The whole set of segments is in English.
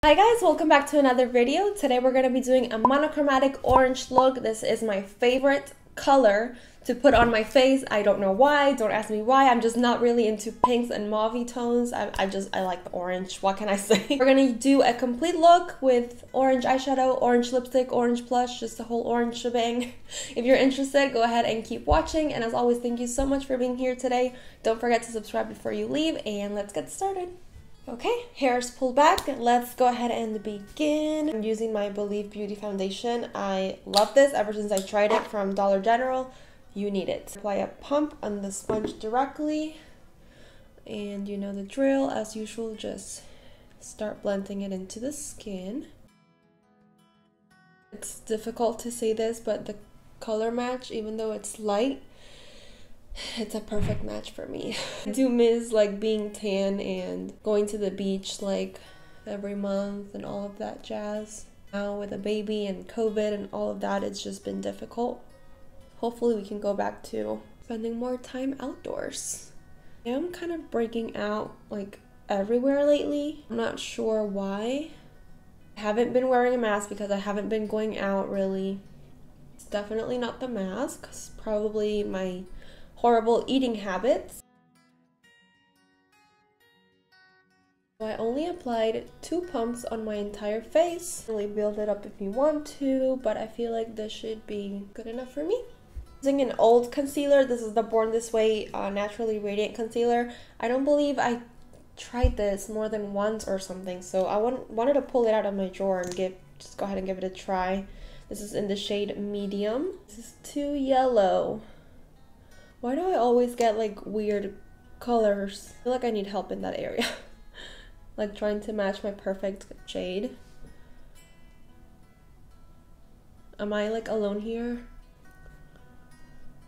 Hi guys, welcome back to another video. Today we're going to be doing a monochromatic orange look. This is my favorite color to put on my face. I don't know why, don't ask me why. I'm just not really into pinks and mauve tones. I like the orange, what can I say? We're going to do a complete look with orange eyeshadow, orange lipstick, orange blush, just the whole orange shebang. If you're interested, go ahead and keep watching. And as always, thank you so much for being here today. Don't forget to subscribe before you leave, and let's get started. Okay, hair's pulled back. Let's go ahead and begin. I'm using my Believe Beauty foundation. I love this ever since I tried it from Dollar General. You need it. Apply a pump on the sponge directly. And you know the drill. As usual, just start blending it into the skin. It's difficult to say this, but the color match, even though it's light, it's a perfect match for me. I do miss like being tan and going to the beach like every month and all of that jazz. Now with a baby and COVID and all of that, it's just been difficult. Hopefully we can go back to spending more time outdoors. I am kind of breaking out like everywhere lately. I'm not sure why. I haven't been wearing a mask because I haven't been going out really. It's definitely not the mask. It's probably my horrible eating habits. So I only applied 2 pumps on my entire face. Really build it up if you want to, but I feel like this should be good enough for me. Using an old concealer, this is the Born This Way Naturally Radiant Concealer. I don't believe I tried this more than once or something, so I wanted to pull it out of my drawer and just go ahead and give it a try. This is in the shade Medium. This is too yellow. Why do I always get like weird colors? I feel like I need help in that area. Like trying to match my perfect shade. Am I like alone here?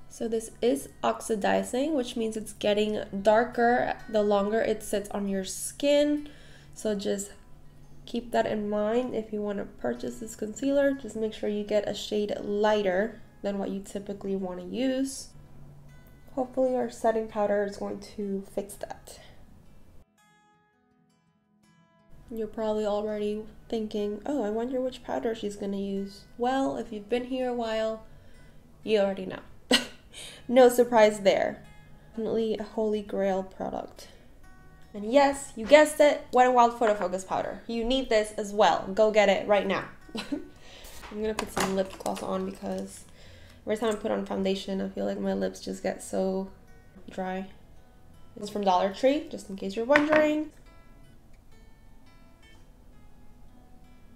So this is oxidizing, which means it's getting darker the longer it sits on your skin. So just keep that in mind if you want to purchase this concealer. Just make sure you get a shade lighter than what you typically want to use. Hopefully our setting powder is going to fix that. You're probably already thinking, oh, I wonder which powder she's going to use. Well, if you've been here a while, you already know. No surprise there. Definitely a holy grail product. And yes, you guessed it, Wet n Wild Photo Focus Powder. You need this as well. Go get it right now. I'm going to put some lip gloss on because every time I put on foundation, I feel like my lips just get so dry. This is from Dollar Tree, just in case you're wondering.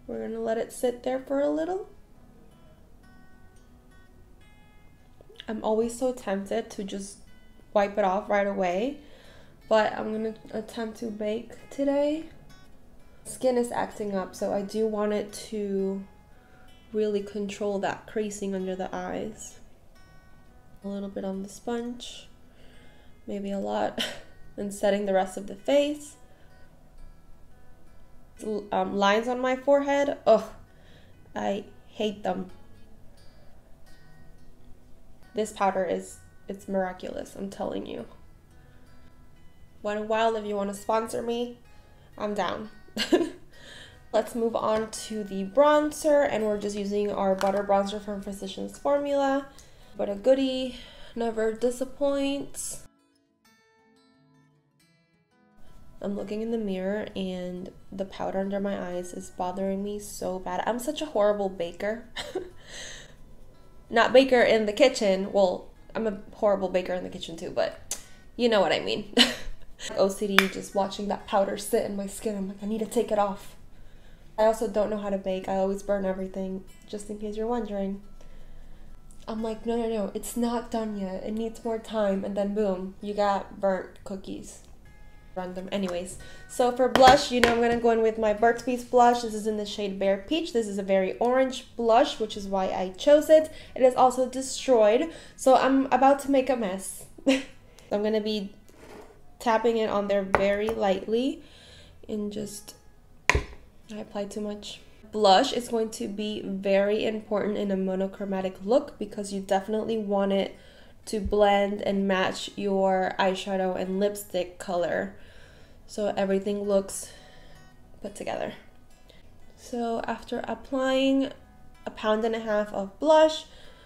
We're gonna let it sit there for a little. I'm always so tempted to just wipe it off right away, but I'm gonna attempt to bake today. Skin is acting up, so I do want it to really control that creasing under the eyes. A little bit on the sponge, maybe a lot, and setting the rest of the face. Lines on my forehead, ugh, I hate them. This powder it's miraculous, I'm telling you. Wet n Wild, if you want to sponsor me, I'm down. Let's move on to the bronzer, and we're just using our butter bronzer from Physicians Formula. But a goodie never disappoints. I'm looking in the mirror and the powder under my eyes is bothering me so bad. I'm such a horrible baker. Not baker in the kitchen. Well, I'm a horrible baker in the kitchen too, but you know what I mean. OCD, just watching that powder sit in my skin. I'm like, I need to take it off. I also don't know how to bake. I always burn everything, just in case you're wondering. I'm like, no, it's not done yet. It needs more time. And then boom, you got burnt cookies. Random. Anyways, so for blush, you know I'm going to go in with my Burts blush. This is in the shade Bare Peach. This is a very orange blush, which is why I chose it. It is also destroyed, so I'm about to make a mess. I'm going to be tapping it on there very lightly and just... I applied too much. Blush is going to be very important in a monochromatic look because you definitely want it to blend and match your eyeshadow and lipstick color so everything looks put together. So after applying a pound and a half of blush,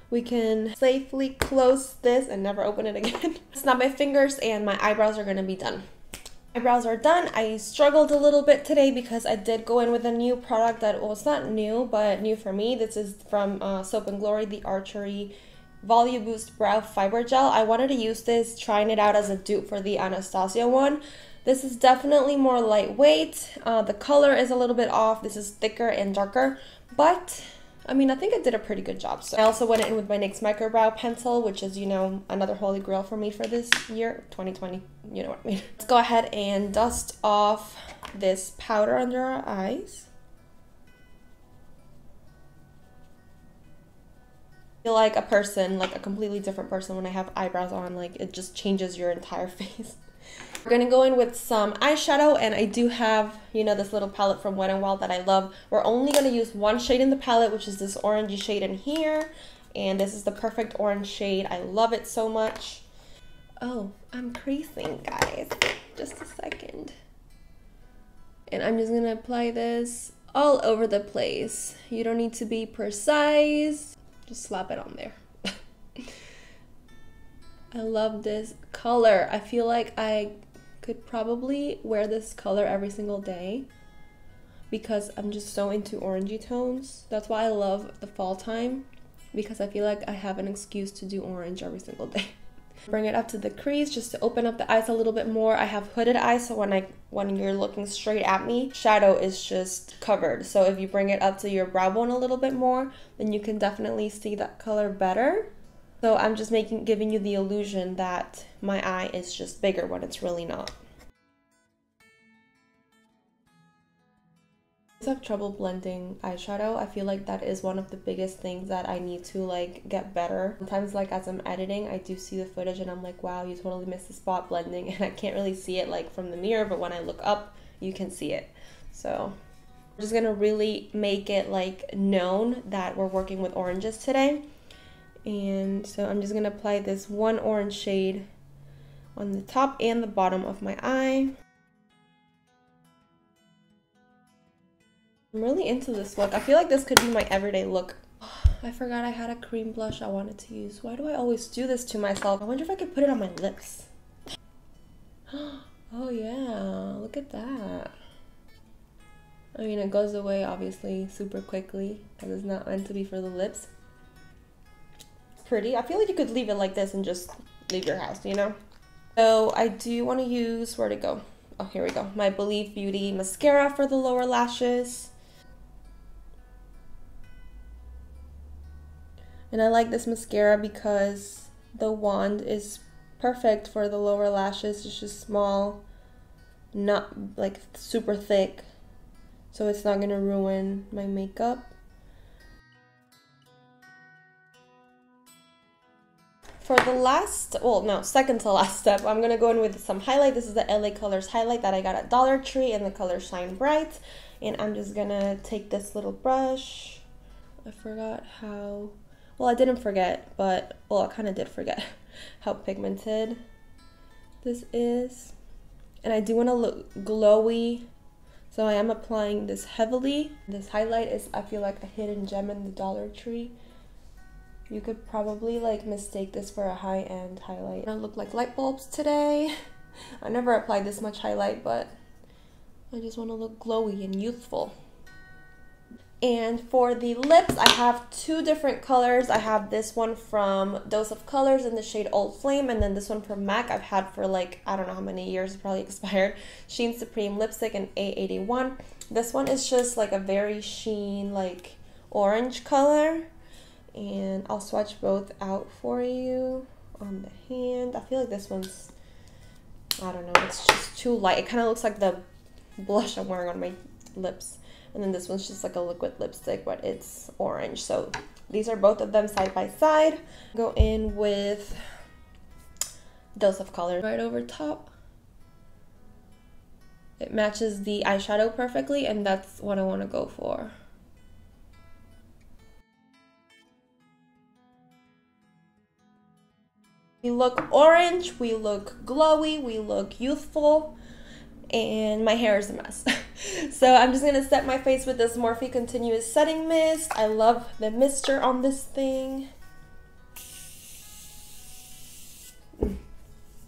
we can safely close this and never open it again. Snap my fingers and my eyebrows are gonna be done. Eyebrows are done. I struggled a little bit today because I did go in with a new product that was not new, but new for me. This is from Soap & Glory, the Archery Volume Boost Brow Fiber Gel. I wanted to use this, trying it out as a dupe for the Anastasia one. This is definitely more lightweight. The color is a little bit off. This is thicker and darker, but I mean, I think I did a pretty good job. So I also went in with my NYX Microbrow Pencil, which is, you know, another holy grail for me for this year, 2020, you know what I mean. Let's go ahead and dust off this powder under our eyes. I feel like a person, like a completely different person when I have eyebrows on, like it just changes your entire face. We're gonna go in with some eyeshadow, and I do have, you know, this little palette from Wet n Wild that I love. We're only gonna use one shade in the palette, which is this orangey shade in here, and this is the perfect orange shade. I love it so much. Oh, I'm creasing, guys. Just a second. And I'm just gonna apply this all over the place. You don't need to be precise. Just slap it on there. I love this color. I feel like I could probably wear this color every single day because I'm just so into orangey tones. That's why I love the fall time, because I feel like I have an excuse to do orange every single day. Bring it up to the crease just to open up the eyes a little bit more. I have hooded eyes, so when you're looking straight at me, shadow is just covered. So if you bring it up to your brow bone a little bit more, then you can definitely see that color better. So I'm just giving you the illusion that my eye is just bigger when it's really not. I have trouble blending eyeshadow. I feel like that is one of the biggest things that I need to like get better. Sometimes like as I'm editing, I do see the footage and I'm like, wow, you totally missed the spot blending, and I can't really see it like from the mirror, but when I look up, you can see it. So I'm just gonna really make it like known that we're working with oranges today. And so I'm just gonna apply this one orange shade on the top and the bottom of my eye. I'm really into this look. I feel like this could be my everyday look. I forgot I had a cream blush I wanted to use. Why do I always do this to myself? I wonder if I could put it on my lips. Oh yeah, look at that. I mean, it goes away obviously super quickly because it's not meant to be for the lips. Pretty. I feel like you could leave it like this and just leave your house, you know? So I do want to use, where'd it go? Oh, here we go. My Believe Beauty mascara for the lower lashes. And I like this mascara because the wand is perfect for the lower lashes. It's just small, not like super thick, so it's not gonna ruin my makeup. For the last, well no, second to last step, I'm gonna go in with some highlight. This is the LA Colors highlight that I got at Dollar Tree in the color Shine Bright. And I'm just gonna take this little brush. I forgot how, well I didn't forget, but, well I kind of did forget how pigmented this is. And I do want to look glowy, so I am applying this heavily. This highlight is, I feel like, a hidden gem in the Dollar Tree. You could probably like mistake this for a high-end highlight. I look like light bulbs today. I never applied this much highlight, but I just want to look glowy and youthful. And for the lips, I have two different colors. I have this one from Dose of Colors in the shade Old Flame, and then this one from MAC I've had for like, I don't know how many years, it's probably expired. Sheen Supreme Lipstick in A81. This one is just like a very sheen, like orange color. And I'll swatch both out for you on the hand. I feel like this one's, I don't know, it's just too light. It kind of looks like the blush I'm wearing on my lips. And then this one's just like a liquid lipstick, but it's orange. So these are both of them side by side. Go in with Dose of Color right over top. It matches the eyeshadow perfectly, and that's what I want to go for. We look orange, we look glowy, we look youthful, and my hair is a mess. So I'm just gonna set my face with this Morphe Continuous Setting Mist. I love the mister on this thing.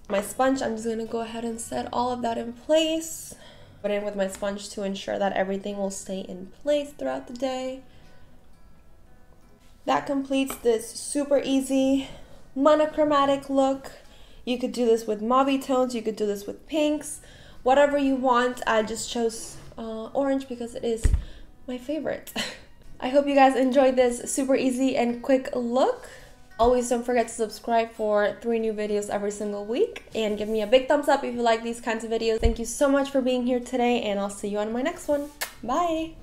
My sponge, I'm just gonna go ahead and set all of that in place. Put in with my sponge to ensure that everything will stay in place throughout the day. That completes this super easy monochromatic look. You could do this with mauve tones, you could do this with pinks, whatever you want. I just chose orange because it is my favorite. I hope you guys enjoyed this super easy and quick look. Always don't forget to subscribe for 3 new videos every single week, and give me a big thumbs up if you like these kinds of videos. Thank you so much for being here today, and I'll see you on my next one. Bye!